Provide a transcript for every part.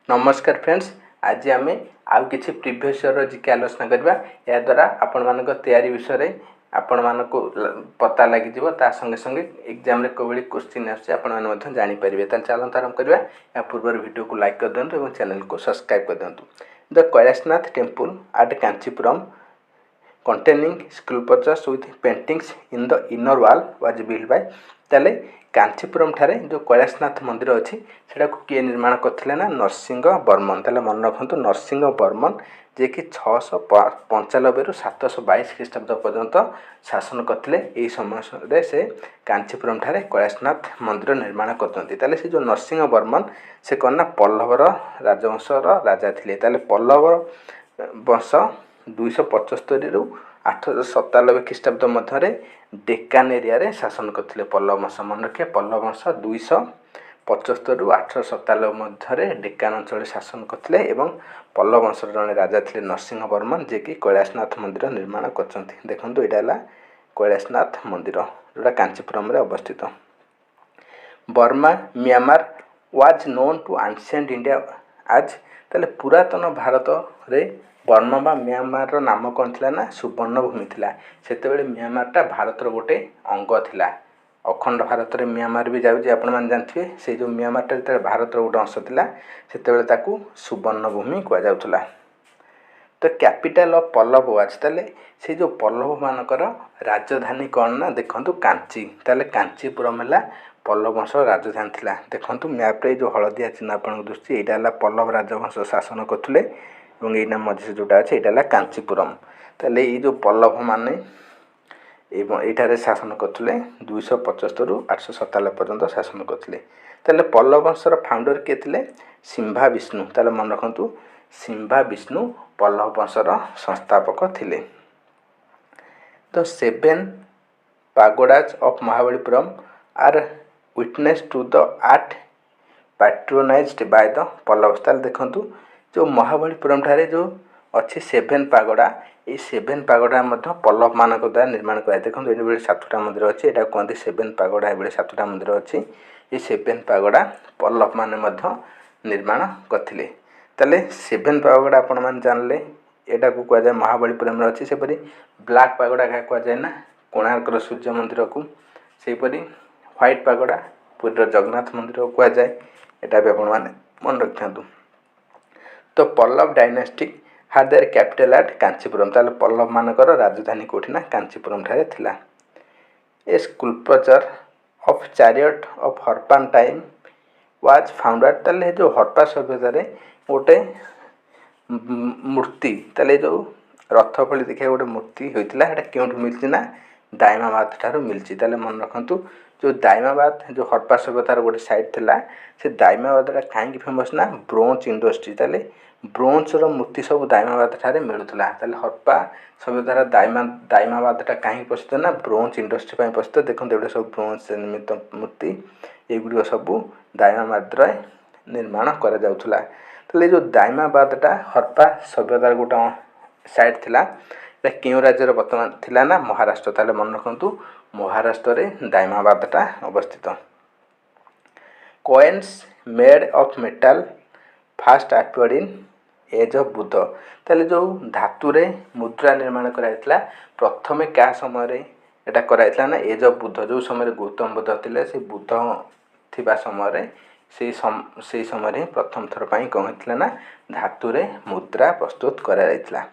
नमस्कार फ्रेंड्स, आज आम आउ कि प्रीवियस ईयर जी आलोचना करवा। या द्वारा आपण मान तैयारी विषय आपण मान पता लगी संगे संगे एग्जाम रे कोबेली क्वेश्चन आसपारे जानीपारे। चलते आरंभ करवा। या पूर्व वीडियो को लाइक कर दिंतु और चैनल को सब्सक्राइब कर दिंतु। The Kailashnath temple at Kanchipuram containing sculptures with paintings in the inner wall was built by ताले कांचीपुरम ठारे जो कैलाशनाथ मंदिर अच्छी से किए निर्माण करते ना नरसिंह बर्मन। ताले मन रखु नरसिंह बर्मन जे कि 695 रु 722 ख्रीष्टाब्द पर्यंत शासन करते। यही समय से कांचीपुरम ठारे कैलाशनाथ मंदिर निर्माण करते। ताले से जो नरसिंह बर्मन से कौन पल्लवर राजवंशर राजा थे। ताले पल्लव वंश 275 रु 897 ख्रीष्टाब्द मध्य डेक्कान एरिया शासन करते। पल्लव वंश मन रखिए, पल्लव वंश 275 रु 897 मध्य डेक्कान अंचल शासन करते। पल्लव वंश जड़े राजा थे नरसिंह बर्मन जे कि कैलाशनाथ मंदिर निर्माण कर। देखो यहाँ कैलाशनाथ मंदिर जोड़ा कांचीपुरम अवस्थित। Burma Myanmar was known to ancient India आज ताले पुरातन भारत रे बर्मा बा म्यांमार नाम कौन थी ना सुवर्ण भूमि थिला। सेतेबेले म्यांमारटा भारतर गोटे अंग थिला। अखंड भारत रे म्यांमार भी जाउजे आपण मान जानथिबे। से जो म्यांमारटा जेते भारतर गोटे अंश थिला सेतेबेले ताकू सुवर्ण भूमि कुआ जाउथला। तो कैपिटल ऑफ पल्लव वाज ताले से जो पल्लव मानकर राजधानी कौन ना देखंतु कांची। ताले कांचीपुरम है पल्लव वंश राजधानी थिला। देखंतु मैप रे जो हलदिया चिन्ह आपन दुस्ती एटा हला पल्लव राजवंश शासन करथुले और ये मझे जोटा अच्छे यहाँ कांचीपुरम। ताले ये जो पल्लव माने ये शासन करते 275 रु 897 पर्यंत शासन करते। ताले पल्लव वंशर फाउंडर किए थे सिंभा विष्णु। ताले मन रखु सिंभा विष्णु पल्लव वंशर संस्थापक थिले। तो 7 pagodas of Mahabalipuram are witness to the art patronised by the Pallavas. ताले देखंतु जो महाबलीपुरम ठारे जो अच्छी 7 पागोड़ा, ये 7 पागोड़ा पल्लव मान द्वारा निर्माण कराए। देखो ये 7टा मंदिर अच्छी, यहाँ कहते 7 पागोड़ा। ये 7टा मंदिर अच्छी, ये 7 पागोड़ा पल्लव मान निर्माण करते। ताले 7 पागोड़ा आपण मैंने जानले यहाँ को कहुए महाबलीपुरम अच्छी। सेपरी ब्लैक पागोड़ा क्या कहुए ना कोणार्कर सूर्य मंदिर को, सेपरी व्हाइट पागोड़ा पुरी जगन्नाथ मंदिर को कहुए। यहाँ भी आपण मैंने मन रखिंतु। तो Pallava dynastic had their capital at Kanchipuram. ताले पल्लव मानकर राजधानी कोठी ना कांचीपुरम ठारे थिला। A sculpture of chariot of Harappan time was founded. ताले जो हरप्पा सभ्यता रे गोटे मूर्ति, ताले जो रथ फली देखिए गोटे मूर्ति होइतिला। एटा केउठु मिलछि ना दाइमाबाद ठारू मिलछि। ताले मन रखंतु जो दाइमाबाद जो हरप्पा सभ्यतार गोटे साइड थिला से दाइमाबाद कहीं फेमस ना ब्रोंज इंडस्ट्री। ताले ब्रोंज मूर्ति सब दाइमाबाद ठारे मिलूला। ताले हरप्पा सभ्यतार दाइमाबाद कहीं प्रसिद्ध ना ब्रोंज इंडस्ट्री प्रसिद्ध। देखो ये सब ब्रोंज निर्मित मूर्ति एगुड़ सब दाइमाबाद निर्माण करा जाउथुला। ताले जो दाइमाबाद हरप्पा सभ्यतार गोटे साइड थिला क्यों राज्यर बर्तमान थिला ना महाराष्ट्र। ताले मन रखंतु महाराष्ट्र रे दाइमाबाद अवस्थित। Coins made of metal first appeared in age of Buddha. ताले जो धातु रे मुद्रा निर्माण कराइतला प्रथमे क्या समय एटा कराइतला ना एज ऑफ बुद्ध। जो समय गौतम बुद्ध थिले से बुद्ध थिबा समय से समय प्रथम थर पई कौन होइतला ना धातु रे मुद्रा प्रस्तुत कराइतला।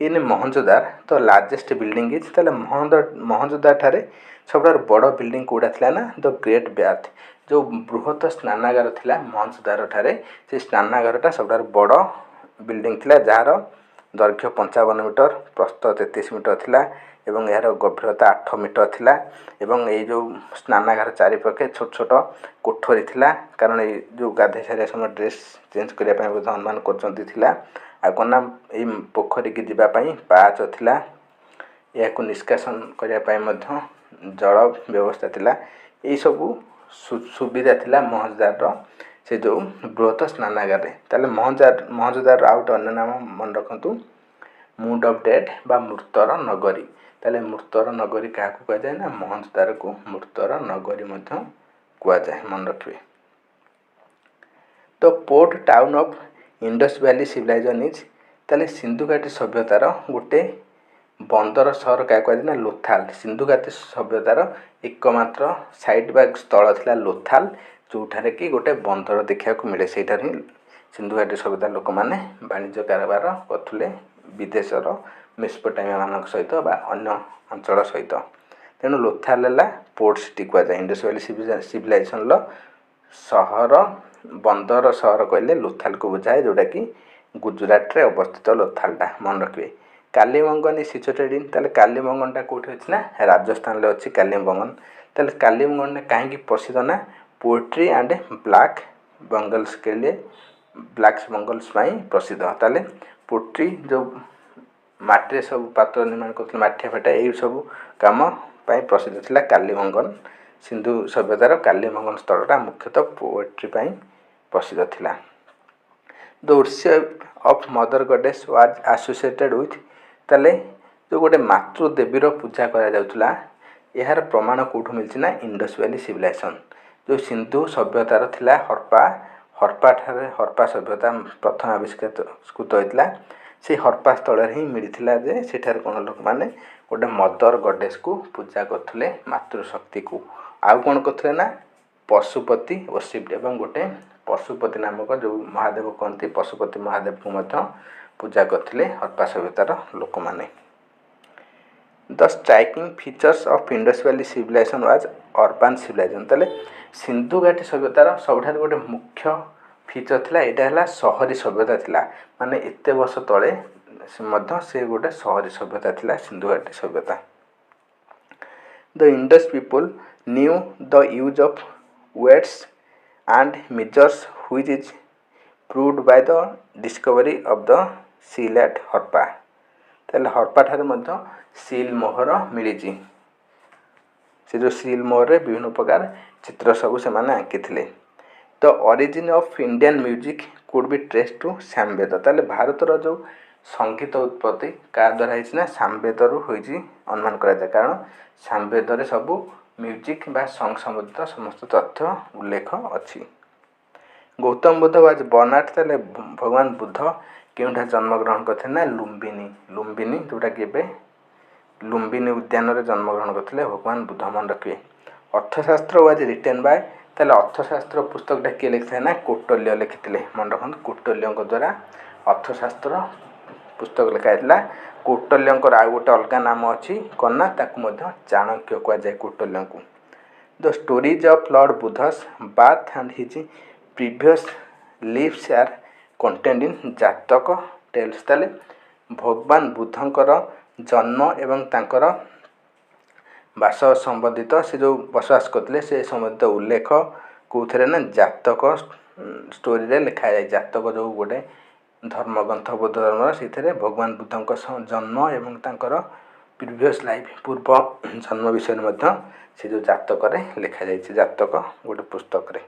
इन मोहनजोदार तो लार्जेस्ट बिल्डिंग इज। ताले मोहनजोदार ठारे सब बड़ बिल्डिंग कौटा थिला ना द ग्रेट ब्याथ। जो बृहत स्नानागार थिला मोहनजोदार ठारे से स्नानागारटा सब बड़ बिल्डिंग थिला जार दैर्घ्य 55 मीटर, प्रस्थ 33 मीटर थिला एवं यार गभीरता 8 मीटर थिला। एवं ये जो स्नानागार चारिपाखे छोट छोट कोठरी थिला, कारण ये जो गाधे सारे समय ड्रेस चेंज करने अनुमान कर आना ये पोखरी की जीवाई पाच थिला। या निष्कासन करने जल व्यवस्था थिला। ये सबू सुविधा थिला मोहनजोदार से जो बृहत स्नानागार। ताले मोहनजोदार आउट अन्य नाम मन रखु मूड ऑफ डेड बा मृतर नगरी। ताले मृतर नगरी क्या कहुए ना मोहनजोदार को मृतर नगरी कहुए मन रखिए। तो port town of Indus valley civilization is ताले सिंधु घाटी सभ्यतार गोटे बंदर सहर क्या कहना लोथाल। सिंधु घाटी सभ्यतार एकमात्र साइड बा स्थल थिला लोथाल, जोठारे कि गोटे बंदर देखा मिले। से सिंधु घाटी सभ्यता लोक मैंने वाणिज्य कारोबार करते विदेशर मेसोपोटामिया मान सहित अन्य अंचल सहित। तेणु लोथाल है पोर्ट सिटी कहुए। इंडस वैली सिविलाइजेशन सहर बंदर सहर कहले लोथाल को बुझाए, जोटा कि गुजरात रे अवस्थित लोथालटा मन रखिए। कालीमंगन इज सिचुएटेड इन ताले कालीमंगनटा कौटी अच्छी ना राजस्थान में अच्छी कालीमंगन। ताले कालीमंगन कहीं प्रसिद्ध ना पोएट्री एंड ब्लैक बंगल्स के लिए ब्लैक बंगल्स प्रसिद्ध। ताले पोएट्री जो माटी सब पात्र निर्माण करते माठिया फाटा यही सब कम प्रसिद्ध थिला कालीमंगन। सिंधु सभ्यतार कालीमंगन स्थलटा मुख्यतः पोएट्री प्रसिद्ध थिला। The worship of mother goddess was associated with ताले जो गोटे मातृदेवीर पूजा करा जाउतला यार प्रमाण कौटू मिलछि ना इंडस वैली सिविलाइजेशन। जो सिंधु सभ्यतार थिला हरप्पा ठारे हरप्पा सभ्यता प्रथम आविष्कृत होता से हरप्पा स्थल ही मिलता जे सेठार कौन लोक मैंने गोटे मदर गॉडेस को पूजा करते मातृशक्ति को। आउ कौन करते ना पशुपति वर्शिप एवं गोटे पशुपति नामक जो महादेव कहते पशुपति महादेव को मध्य पूजा करते हरप्पा सभ्यतार लोक मैंने। The striking features of Indus valley civilization was urban civilization. ताले सिंधु घाटी सभ्यतार सबुठार गोटे मुख्य फीचर थिला एटा हला शहरी सभ्यता थिला। माने एते वर्ष तले से गोटे शहरी सभ्यता थिला सिंधु घाटी सभ्यता। The Indus people knew the use of weights and measures which is proved by the discovery of the seal at Harappa. ताले हरप्पा ठारे मध्य सील मोहर मिली। से जो सील मोहर रे विभिन्न प्रकार चित्र सब से माने आंकी थिले। The origin of Indian music could be trace to Samaveda. ताले भारतर जो संगीत उत्पत्ति क्या द्वारा है सामवेद रु अनुमान करा जाए, कारण सामवेद रे सबू म्यूजिक बा सॉन्ग संबंधित समस्त तथ्य उल्लेख अच्छी। Gautam Buddha was born at ताले भगवान बुद्ध केउठा जन्मग्रहण करते ना लुम्बिनी जोटा कि लुम्बिनी उद्यान रे जन्मग्रहण करते भगवान बुद्ध मन रखिए। अर्थशास्त्र वाज रिटेन बाय ताले अर्थशास्त्र पुस्तकटा किए लिखिथे ना कौटल्य लिखिथिले मन रखନ୍ତୁ। कौटल्यଙ୍କ द्वारा अर्थशास्त्र पुस्तक लिखाइला। कौटल्यଙ୍କର आउ गोटे अलगा नाम अच्छी कौन ना ताकू मध्य चाणक्य कहुए कौटल्य को। The stories of Lord Buddha's birth and his previous lives are contained in Jataka tales. ताले भगवान बुद्धंकर जन्म एवं तांकर बास संबंधित से जो बसवास करते से संबंधित उल्लेख कौन ना जातक स्टोरी रे लिखा जाए। जातक जो गोटे धर्मग्रंथ बौद्ध धर्म से भगवान बुद्ध जन्म एवं तांकर प्रीवियस लाइफ पूर्व जन्म विषय में से जो जातक लिखा जाए जातक गोटे पुस्तक रे।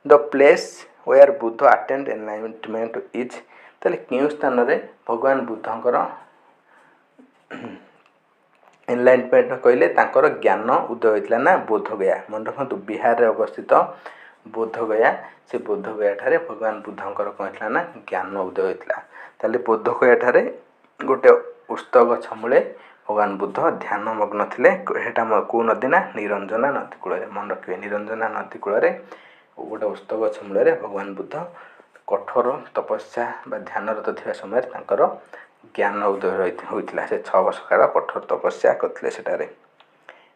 The place where Buddha attained enlightenment is ताले क्यों स्थान रे भगवान बुद्धंकर एनलाइटमेंट कहले तांकर ज्ञान उदय होता ना बोधगया। मन रखु बिहार रे अवस्थित बोधगया से बोधगया ठारे भगवान बुद्धंकर कौन होता ना ज्ञान उदय होता। ताले बोधगया ठारे गोटे उस्त गछ मूले भगवान बुद्ध ध्यान मग्न थिले। हेटा को नदी ना निरंजना नदी कूल मन रखिए। निरंजना नदी कूल गोटे उस्त गछ मूल भगवान बुद्ध कठोर तपस्या बा ध्यानरत थिबा समय तांकर ज्ञान उदय होता। से 6 वर्ष काल कठोर तपस्या करते सेटारे।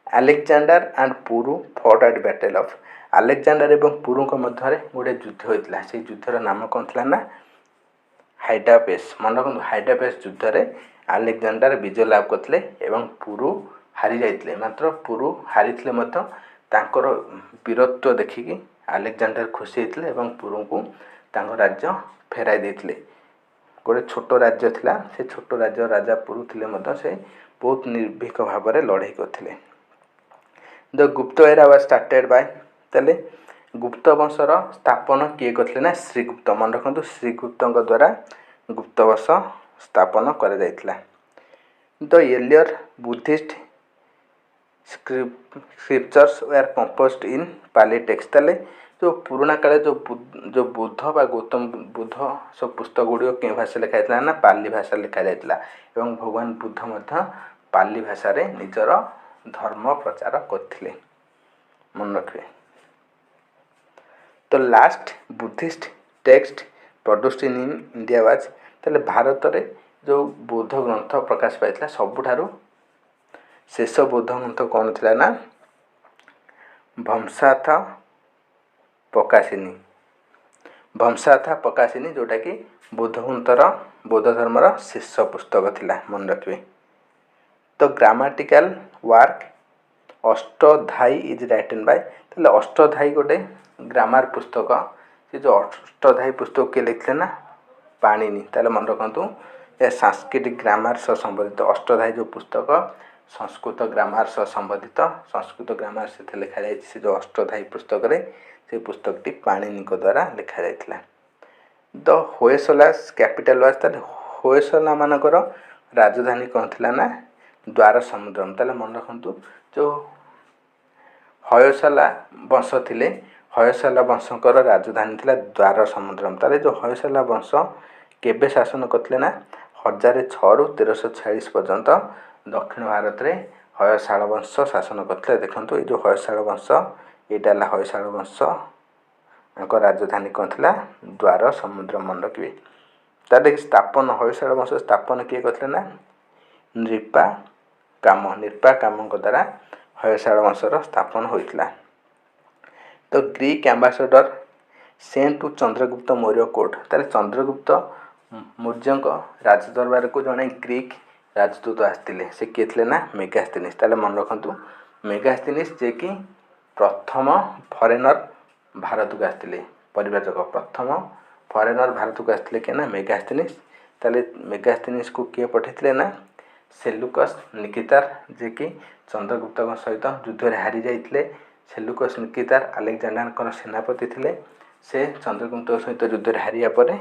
Alexander and Puru fought at battle of Alexander एवं पुरु मध्य गोटे युद्ध होता। से युद्धर नाम कौन था ना हाइडापेस। मन रखु हाइडापेस युद्ध में अलेक्जेंडर विजय लाभ करते एवं पुरु हारी जाते। मात्र पुरु हारी तांकर वीरत्व देखिकी अलेक्जेंडर खुशी होते एवं पुरु को राज्य फेराई देते। गोटे छोट राज्य थिला से छोट राज्य राजा पुरु थिले मध्य से बहुत निर्भीक भाव में लड़ाई करते। द गुप्त एरा वाज स्टार्टेड बाय ताले गुप्त वंशर स्थापन किए करते ना श्रीगुप्त। मन रखु श्रीगुप्त द्वारा गुप्त वंश स्थापन कर जाइथिला। The earlier Buddhist scriptures were composed in Pali text. ताले जो पुराणा काले जो बुद्ध बा गौतम बुद्ध सब पुस्तक गुड़िक के भाषा लिखाई ना पाली भाषा लिखा जाता एवं भगवान बुद्ध मध्य पाली भाषा रे निजर धर्म प्रचार करथिले मन रखिए। तो last Buddhist text produced in India was ताले भारत रे जो बौद्ध ग्रंथ प्रकाश पाइथिला सबुठारु शेष बौद्ध ग्रंथ कौन थिला ना भंसाथा प्रकाशिनी जोटा कि बौद्ध धर्मर शेष पुस्तक थिला मन रखिए। तो grammatical work Ashtadhyayi is written by ताले अष्टाध्यायी गोटे ग्रामर पुस्तक से जो अष्टाध्यायी पुस्तक के लिखले ना पाणिनि ताले मन रखंतु या सांस्कृतिक ग्रामर सह संबंधित अष्टाध्यायी जो पुस्तक संस्कृत ग्रामर सह संबंधित संस्कृत ग्रामर से लिखा जाए से जो अष्टाध्यायी पुस्तक रे से पुस्तकटी पाणिनि को द्वारा लिखा जाइथिला। द होयसलास कैपिटल वाज ताले होयसला मानकर राजधानी कौन थिला ना द्वार समुद्रम ताले मन रखंतु जो हयसला वंश थिले हयसला वंशकर राजधानी थिला द्वार समुद्रम ताले जो हयसला वंश केबे शासन करथिले ना 1006 रु 1346 पर्यंत दक्षिण भारत रे हयसाल वंश शासन करथिले। देखंतु ए जो हयसाल वंश एटा ला हयसाल वंश को राजधानी कौन थिला द्वार समुद्र मन रखिए। ताले स्थापन हयसाल वंश स्थापन किए करथिले ना नृपा काम को द्वारा हयसाल वंशर स्थापन होइथिला। तो Greek ambassador sent to Chandragupta Maurya court ताले चंद्रगुप्त मौर्य राजदरबार को जड़े ग्रीक राजदूत आसते से किए थे ना मेगास्थनीस ताले मन रखु मेगास्थनीस जे कि प्रथम फरेनर भारत को आसते परिव्राजक प्रथम फरेनर भारत को आसते कि ना मेगास्थनीस ताले मेगास्थनीस को किए पठे ना सेलुकस निकितार जे कि चंद्रगुप्त सहित युद्ध हारी जाते सेलुकस निकितार आलेक्जेंडर सेनापति थे से चंद्रगुप्त सहित युद्ध हारिया पर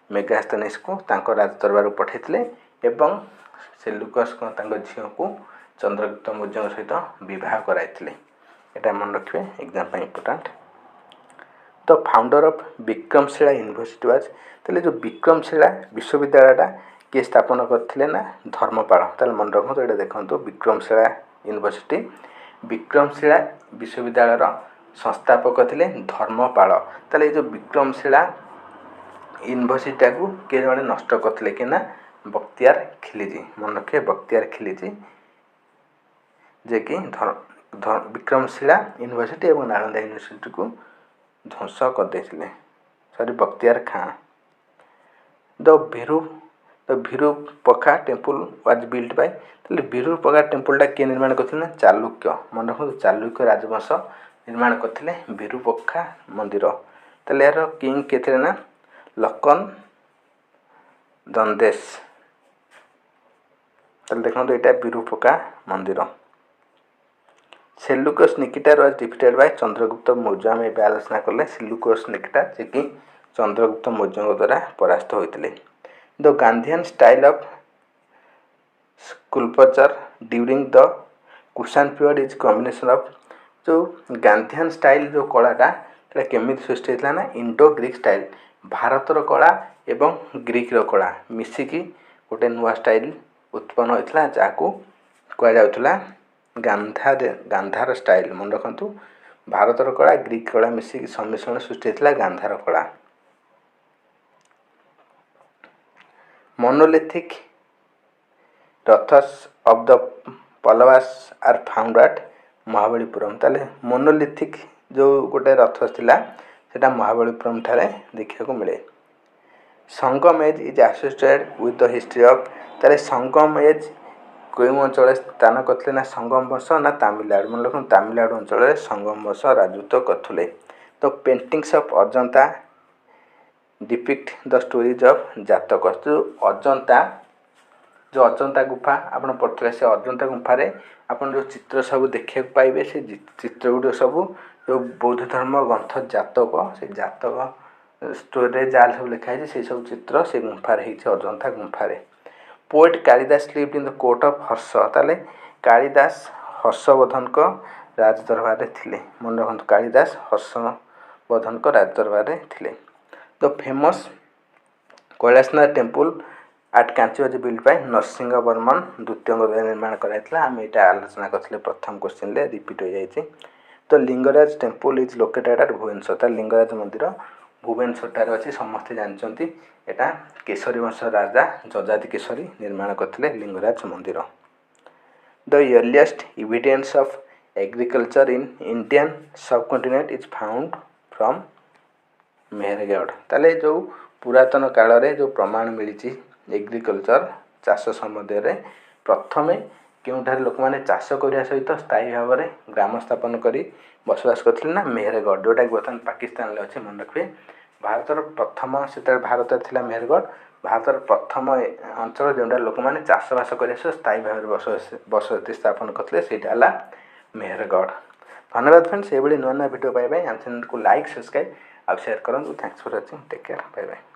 मेगास्थनीस को राजदरबार पठे एवं सेलुकस झील को चंद्रगुप्त मौर्य सहित विवाह कराइथिले। एटा मन रखिए एग्जाम इम्पोर्टेंट। तो founder of Vikramshila university was ताले जो विक्रमशिला विश्वविद्यालयटा किए स्थापन करथिले ना धर्मपाल ताले मन रखु एटा देखंतु विक्रमशिला यूनिवर्सिटी विक्रमशिला विश्वविद्यालयर संस्थापक थिले धर्मपाल ताले जो विक्रमशिला यूनिवर्सिटी को किए जड़े नष्ट करथिले कि ना बख्तियार खिलजी मन रखिए बख्तियार खिलजी जे कि विक्रमशिला यूनिवर्सिटी और नालंदा यूनिवर्सिटी को ध्वंस कर देथिले sorry Bakhtiyar Khan. The Virupaksha temple was built by ताले विरूपखा टेम्पलटा किए निर्माण करथिले चालुक्य मन रखु चालुक्य राजवंश निर्माण करथिले विरूपखा मंदिर ताले यार किंग के थे ना लक्कन दंदेश ताले देखो यहाँ विरूपखा मंदिर। Seleucus Nicator was defeated by Chandragupta Maurya आम ए आलोचना कले सेलुकस निकिटार जे कि चंद्रगुप्त मौर्य द्वारा परास्त होते। The Gandhian style of sculpture during the Kushan period is combination of जो गांधीयन स्टाइल जो कलाटा केमी सृष्टि होता ना इंडो ग्रीक स्टाइल भारतर कला एवं ग्रीकर कला मिसिकी गोटे नुआ स्टाइल उत्पन्न होता जहाँ कहुला गांधार स्टाइल मन रखु भारतर कला ग्रीक कला मिसिकी सम्मिश्रण सृष्टि होता गांधार कला। Monolithic rathas of the Pallavas are found at Mahabalipuram ताले मोनोलिथिक जो गोटे रथ थिला सेटा महाबलीपुरम ठारे देखा मिले। Sangam age is associated with the history of ताले संगम एज कोई अंचल स्थान करते ना संगम वंश ना तमिलनाडु मन रखु तमिलनाडु अंचल संगम वंश राजत्व करते। तो paintings of Ajanta depict the stories of जातक जो अजंता गुफा आपन पढ़ते से अजंता गुफा आपन जो चित्र सब देखा पाइबे से चित्र गुड़ सब जो बौद्ध धर्म ग्रंथ जातक से जातक स्टोरी जहाँ सब लिखाई से सब चित्र से गुंफार अजंता गुंफार। Poet Kalidasa lived in the court of Harsha ताले कालिदास हर्षवर्धन को राजदरबार थे मन रखु कालिदास ବର୍ଦ୍ଧନଙ୍କ ରାଜଦରବାରରେ ଥିଲେ। The famous Kailashnath temple at Kanchi was built by Narasimha Varman ଦ୍ୱିତୀୟଙ୍କ ଦ୍ୱାରା ନିର୍ମାଣ କରାଯାଇଥିଲା। ଆମେ ଏଇଟା ଆଲୋଚନା କରିଥିଲେ ପ୍ରଥମ କ୍ୱେଶ୍ଚିନ୍ରେ, ରିପିଟ୍ ହୋଇଯାଇଛି। ତ Lingaraj temple is located at Bhubaneswar. ତାର ଲିଙ୍ଗରାଜ ମନ୍ଦିର ଭୁବନେଶ୍ୱରଠାରେ ଅଛି, ସମସ୍ତେ ଜାଣିଛନ୍ତି। ଏଇଟା କେଶରୀ ବଂଶ ରାଜା ଯଯାତି କେଶରୀ ନିର୍ମାଣ କରିଥିଲେ ଲିଙ୍ଗରାଜ ମନ୍ଦିର। The earliest evidence of agriculture in Indian subcontinent is found from Mehrgarh. ତାହେଲେ ଯେଉଁ ପୁରାତନ କାଳରେ ଯେଉଁ ପ୍ରମାଣ ମିଳିଛି ଏଗ୍ରିକଲଚର ଚାଷ ସମ୍ବନ୍ଧରେ, ପ୍ରଥମେ କେଉଁଠାରେ ଲୋକମାନେ ଚାଷ କରିବା ସହିତ ସ୍ଥାୟୀ ଭାବରେ ଗ୍ରାମ ସ୍ଥାପନ କରି ବସବାସ କରିଥିଲେ ନା ମେହେରଗଡ଼, ଯେଉଁଟାକି ବର୍ତ୍ତମାନ ପାକିସ୍ତାନରେ ଅଛି, ମନେ ରଖିବେ। ଭାରତର ପ୍ରଥମ, ସେତେବେଳେ ଭାରତରେ ଥିଲା ମେହେରଗଡ଼, ଭାରତର ପ୍ରଥମ ଅଞ୍ଚଳ ଯେଉଁଟା ଲୋକମାନେ ଚାଷବାସ କରିବା ସହ ସ୍ଥାୟୀ ଭାବରେ ବସତି ସ୍ଥାପନ କରିଥିଲେ, ସେଇଟା ହେଲା ମେହେରଗଡ଼। ଧନ୍ୟବାଦ ଫ୍ରେଣ୍ଡସ୍। ଏଭଳି ନୂଆ ନୂଆ ଭିଡ଼ିଓ ପାଇବା ପାଇଁ ଆମ ଚ୍ୟାନେଲକୁ ଲାଇକ୍, ସବସ୍କ୍ରାଇବ୍ ଆଉ ସେୟାର କରନ୍ତୁ। Thanks for watching. Take care. Bye bye.